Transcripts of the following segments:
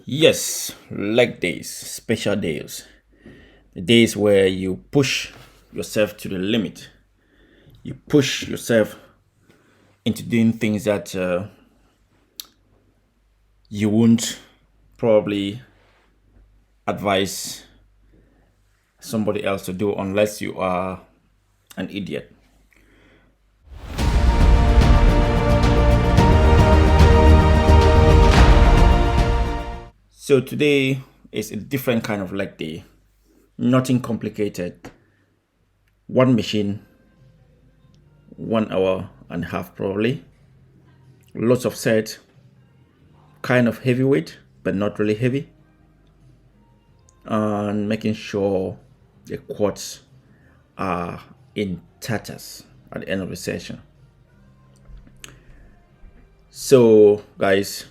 Yes, leg days, special days, the days where you push yourself to the limit. You push yourself into doing things that you won't probably advise somebody else to do unless you are an idiot. So today is a different kind of leg day. Nothing complicated. One machine, 1 hour and a half probably. Lots of sets, kind of heavyweight, but not really heavy. And making sure the quads are in tatters at the end of the session. So guys,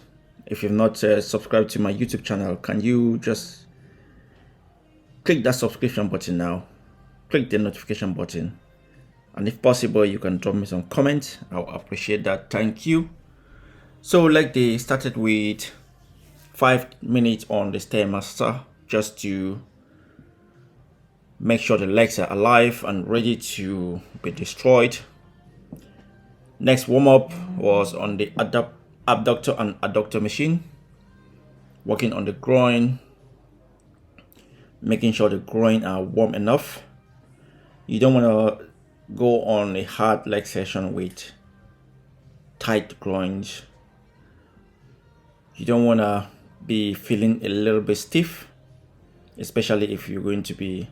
if you've not subscribed to my YouTube channel, can you just click that subscription button now, click the notification button, and if possible you can drop me some comments. I'll appreciate that. Thank you. So like they started with 5 minutes on the stairmaster just to make sure the legs are alive and ready to be destroyed. Next warm-up was on the abductor and adductor machine, working on the groin, making sure the groin are warm enough. You don't want to go on a hard leg session with tight groins. You don't want to be feeling a little bit stiff, especially if you're going to be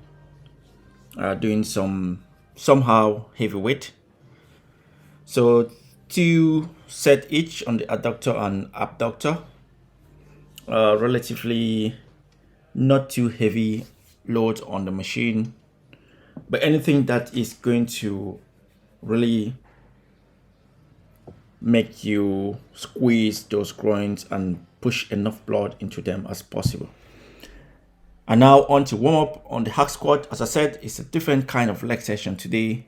doing somehow heavy weight. So 2 sets each on the adductor and abductor, relatively not too heavy load on the machine, but anything that is going to really make you squeeze those groins and push enough blood into them as possible. And now on to warm up on the hack squat. As I said, it's a different kind of leg session today.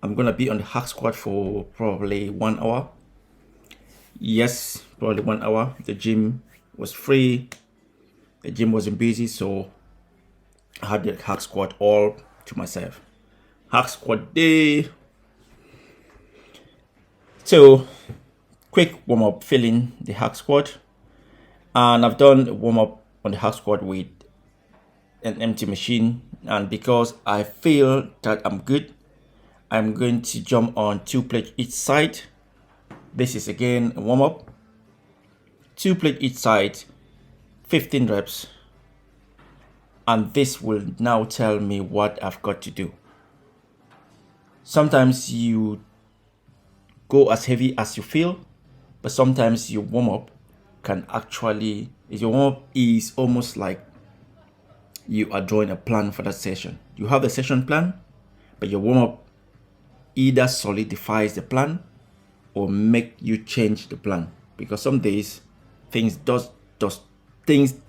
I'm gonna be on the hack squat for probably 1 hour. Yes, probably 1 hour. The gym was free. The gym wasn't busy, so I had the hack squat all to myself. Hack squat day. So quick warm up filling the hack squat, and I've done a warm up on the hack squat with an empty machine. And because I feel that I'm good, I'm going to jump on 2 plates each side. This is again a warm up. 2 plates each side, 15 reps. And this will now tell me what I've got to do. Sometimes you go as heavy as you feel, but sometimes your warm up is almost like you are drawing a plan for that session. You have the session plan, but your warm up either solidifies the plan or make you change the plan, because some days things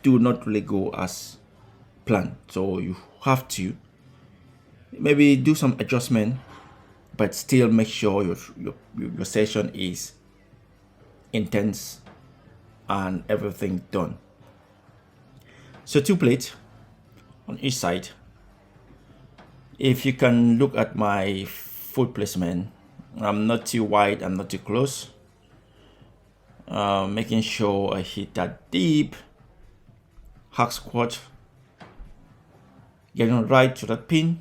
do not really go as planned. So you have to maybe do some adjustment, but still make sure your session is intense and everything done. So 2 plates on each side. If you can look at my foot placement, I'm not too wide, I'm not too close. Making sure I hit that deep hack squat, getting right to that pin,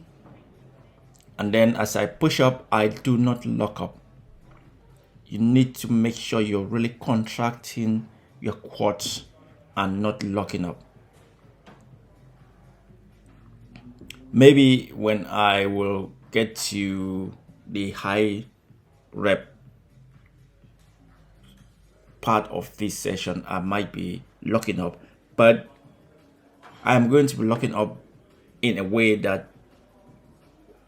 and then as I push up, I do not lock up. You need to make sure you're really contracting your quads and not locking up. Maybe when I will get to the high rep part of this session, I might be locking up, but I'm going to be locking up in a way that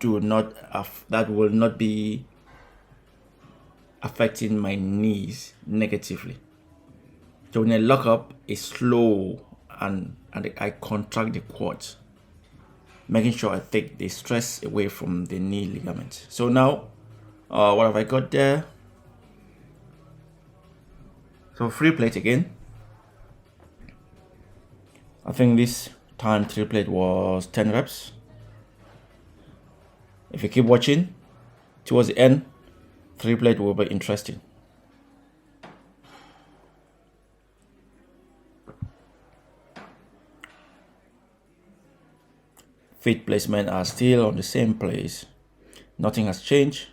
will not be affecting my knees negatively. So when I lock up, it's slow and I contract the quads, making sure I take the stress away from the knee ligament. So now, what have I got there? So 3 plate again. I think this time triplet was 10 reps. If you keep watching, towards the end, triplet will be interesting. Feet placement are still on the same place. Nothing has changed.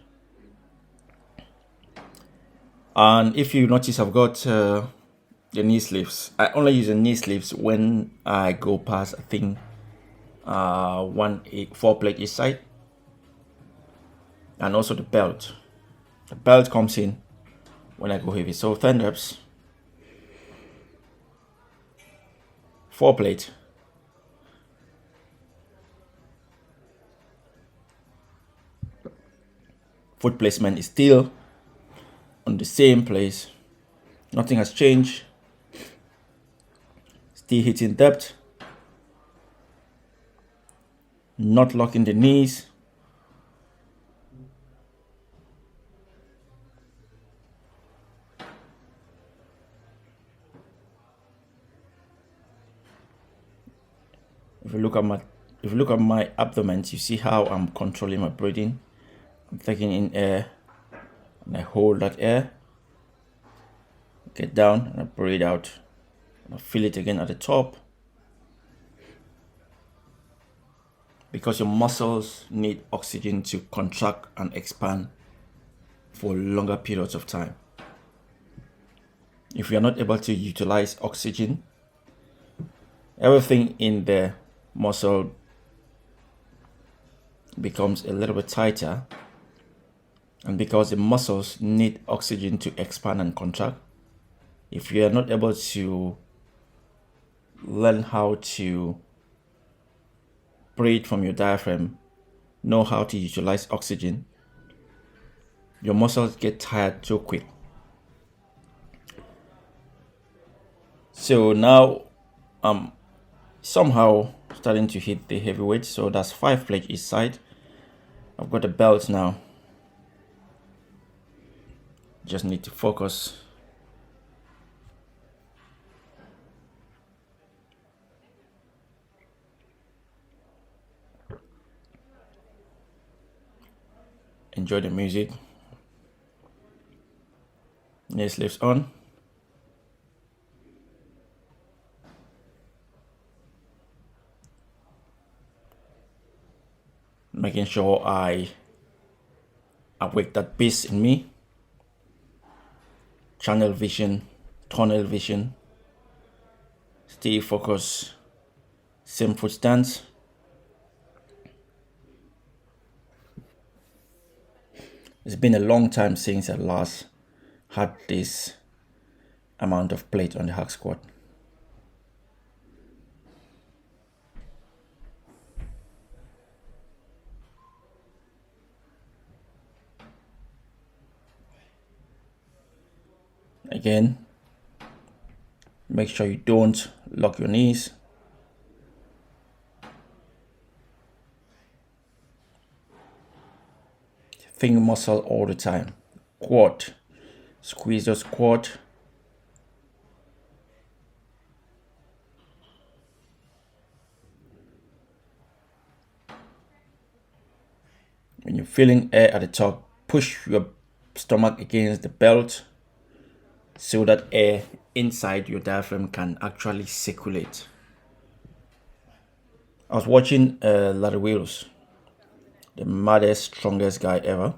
And if you notice, I've got the knee sleeves. I only use the knee sleeves when I go past, I think, 4 plate each side. And also the belt. The belt comes in when I go heavy. So 10 reps, 4 plate. Foot placement is still on the same place. Nothing has changed. Still hitting depth. Not locking the knees. If you look at my abdomen, you see how I'm controlling my breathing. I'm taking in air and I hold that air. Get down and I breathe out. And I feel it again at the top. Because your muscles need oxygen to contract and expand for longer periods of time. If you're not able to utilize oxygen, everything in the muscle becomes a little bit tighter. And because the muscles need oxygen to expand and contract, if you are not able to learn how to breathe from your diaphragm, know how to utilize oxygen, your muscles get tired too quick. So now I'm somehow starting to hit the heavyweight. So that's 5 plates each side. I've got the belt now. Just need to focus. Enjoy the music. Knee sleeves on. Making sure I awake that beast in me. Channel vision, tunnel vision. Stay focused. Same foot stance. It's been a long time since I last had this amount of plate on the hack squat. Again, make sure you don't lock your knees. Finger muscle all the time. Quad. Squeeze those quad. When you're feeling air at the top, push your stomach against the belt so that air inside your diaphragm can actually circulate. I was watching Larry Wheels, the maddest, strongest guy ever.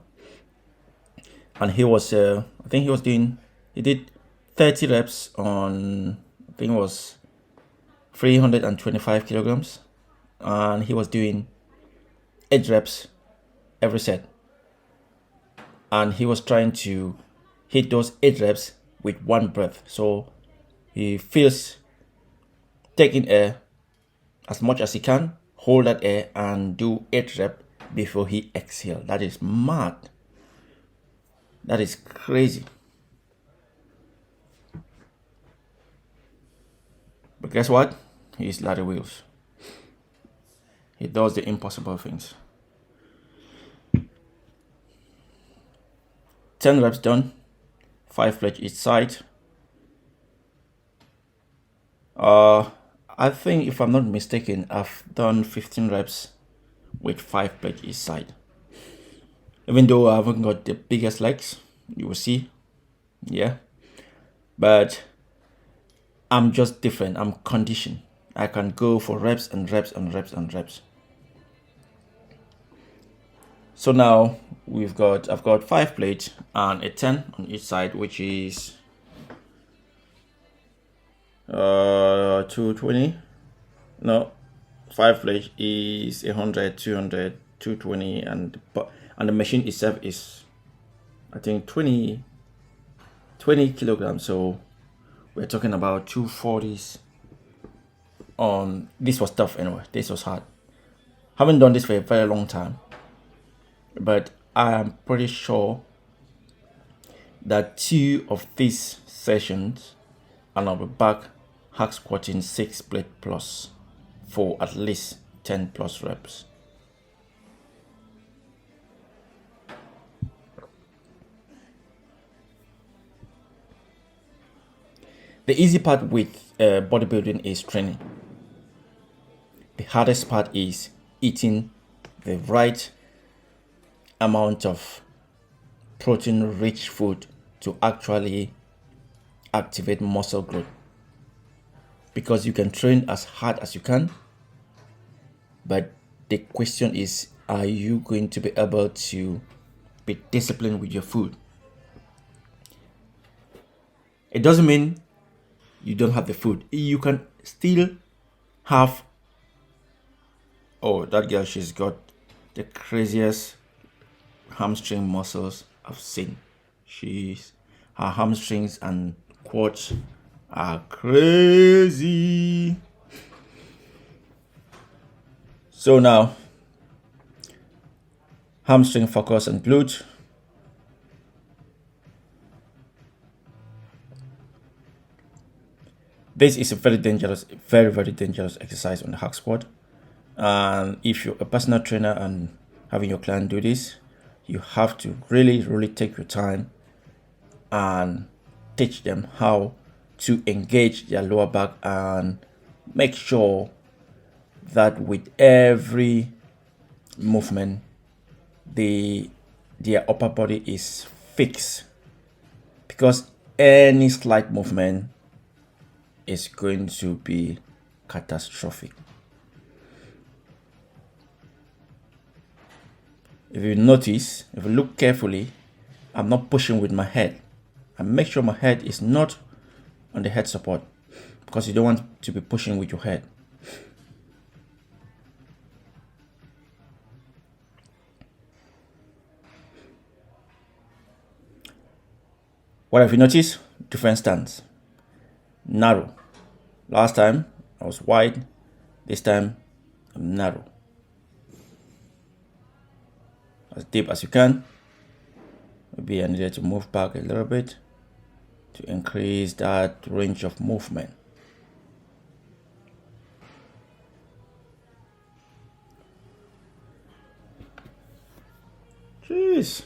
And he was, I think he did 30 reps on, I think it was 325 kilograms. And he was doing 8 reps every set. And he was trying to hit those 8 reps with 1 breath. So he feels taking air as much as he can, hold that air and do 8 reps before he exhales. That is mad. That is crazy. But guess what? He's Larry Wheels. He does the impossible things. 10 reps done. 5 plates each side. I think if I'm not mistaken, I've done 15 reps with 5 plates each side. Even though I haven't got the biggest legs, you will see, yeah. But I'm just different. I'm conditioned. I can go for reps and reps and reps and reps. So now I've got 5 plates and a 10 on each side, which is 220. No, 5 plates is 100, 200, 220, and the machine itself is, I think, 20 kilograms. So we're talking about 240s on. This was tough anyway. This was hard. Haven't done this for a very long time, but I am pretty sure that 2 of these sessions and I'll be back hack squatting 6 plate plus for at least 10 plus reps. The easy part with bodybuilding is training. The hardest part is eating the right amount of protein-rich food to actually activate muscle growth. Because you can train as hard as you can, but the question is, are you going to be able to be disciplined with your food? It doesn't mean you don't have the food. You can still have. Oh, that girl, she's got the craziest hamstring muscles I've seen. Her hamstrings and quads are crazy. So now, hamstring focus and glute. This is a very dangerous exercise on the hack squat. And if you're a personal trainer and having your client do this, you have to really take your time and teach them how to engage their lower back and make sure that with every movement their upper body is fixed, because any slight movement is going to be catastrophic. If you notice, if you look carefully, I'm not pushing with my head. I make sure my head is not on the head support, because you don't want to be pushing with your head. What have you noticed? Different stance. Narrow. Last time I was wide. This time I'm narrow. As deep as you can. Maybe I needed to move back a little bit to increase that range of movement. Jeez.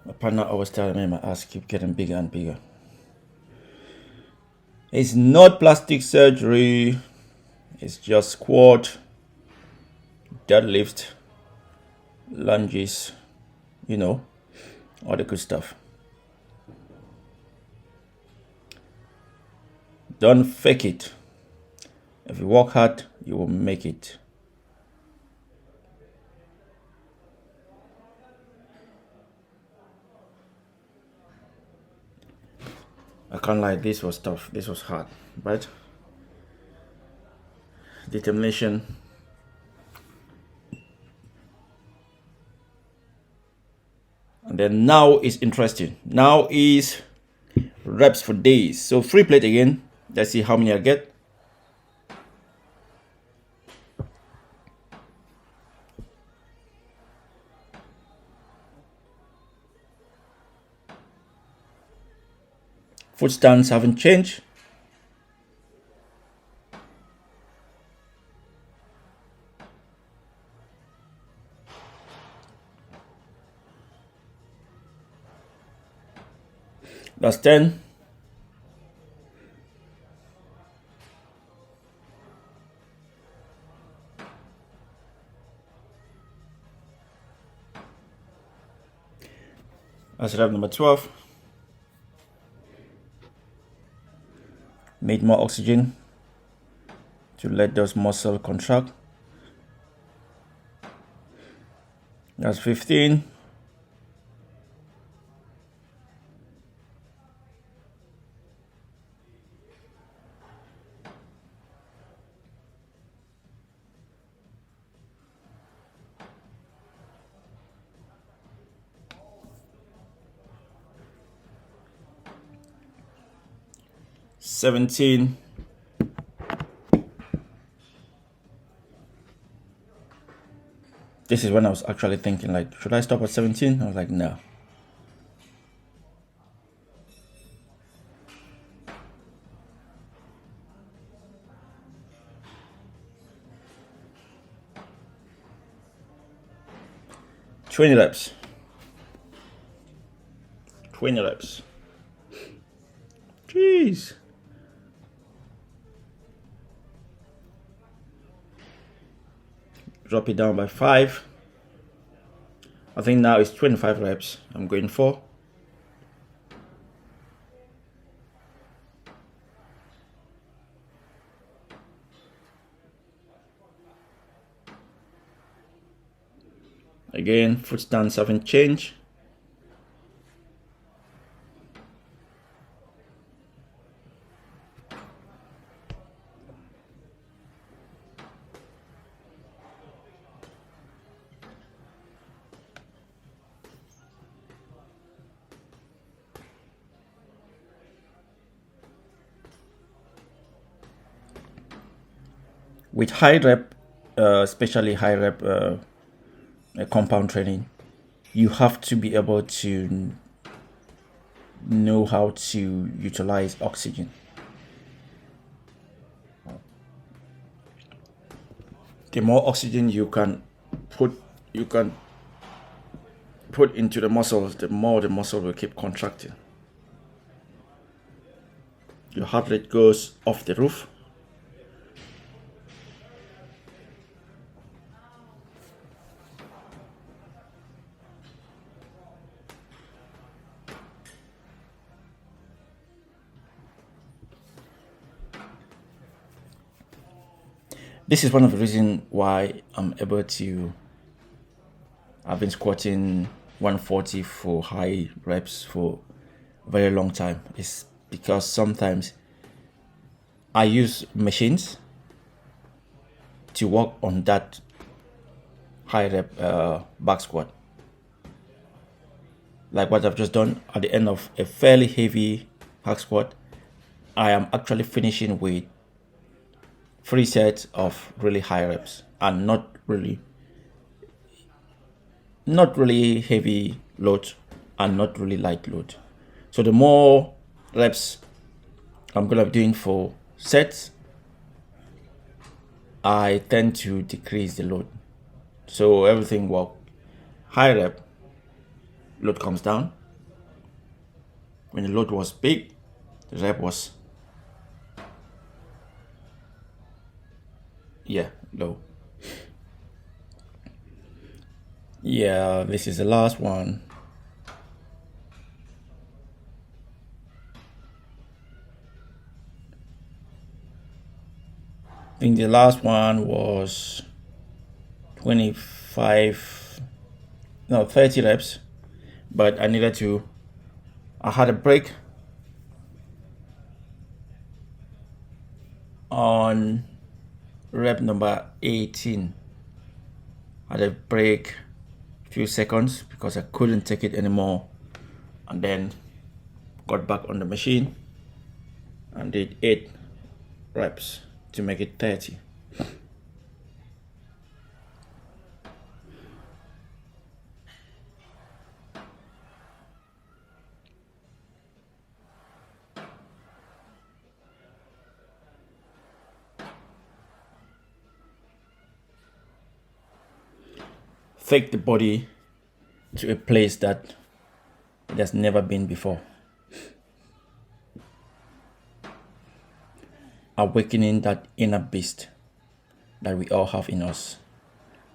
My partner always telling me my ass keep getting bigger and bigger. It's not plastic surgery. It's just squat, deadlift, lunges, all the good stuff. Don't fake it. If you work hard, you will make it. I can't lie, this was tough. This was hard, but determination. And then now is interesting. Now is reps for days. So 3 plate again. Let's see how many I get. Foot stance haven't changed. That's 10. That's rep number 12. Need more oxygen to let those muscles contract. That's 15. $17. This is when I was actually thinking, like, should I stop at 17? I was like, no. $20 reps. 20 reps. Jeez. Drop it down by 5. I think now it's 25 reps I'm going for. Again, foot stance haven't changed. With high rep, especially high rep compound training, you have to be able to know how to utilize oxygen. The more oxygen you can put into the muscles, the more the muscle will keep contracting. Your heart rate goes off the roof. This is one of the reasons why I'm able to. I've been squatting 140 for high reps for a very long time. It's because sometimes I use machines to work on that high rep back squat. Like what I've just done at the end of a fairly heavy hack squat, I am actually finishing with 3 sets of really high reps and not really heavy load and not really light load. So the more reps I'm gonna be doing for sets, I tend to decrease the load. So everything works. High rep, load comes down. When the load was big, the rep was low. Yeah, this is the last one. I think the last one was 30 reps, but I had a break on rep number 18. I had a break a few seconds because I couldn't take it anymore, and then got back on the machine and did 8 reps to make it 30. Take the body to a place that it has never been before. Awakening that inner beast that we all have in us,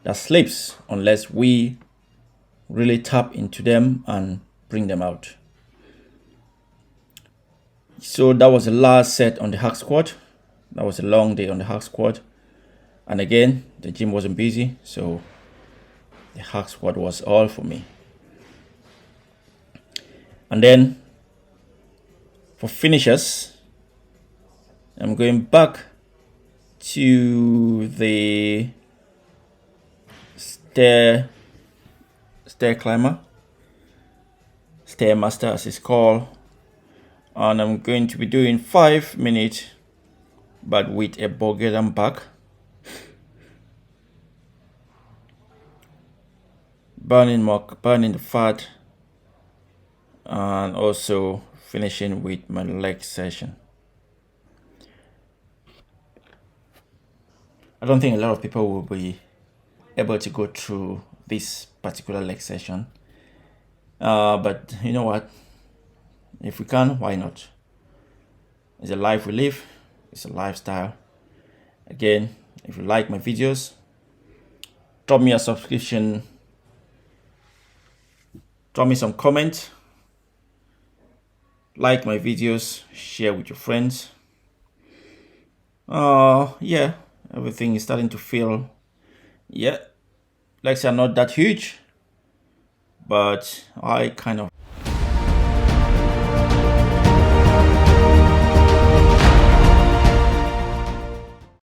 that sleeps unless we really tap into them and bring them out. So that was the last set on the hack squat. That was a long day on the hack squat. And again, the gym wasn't busy, so the hack squat was all for me. And then for finishers, I'm going back to the stair climber, stairmaster as it's called, and I'm going to be doing 5 minutes, but with a Bulgarian back, burning the fat, and also finishing with my leg session. I don't think a lot of people will be able to go through this particular leg session, but you know what, if we can, why not? It's a life we live, it's a lifestyle. Again, if you like my videos, drop me a subscription, drop me some comments, like my videos, share with your friends. Yeah, everything is starting to feel, legs are not that huge, but I kind of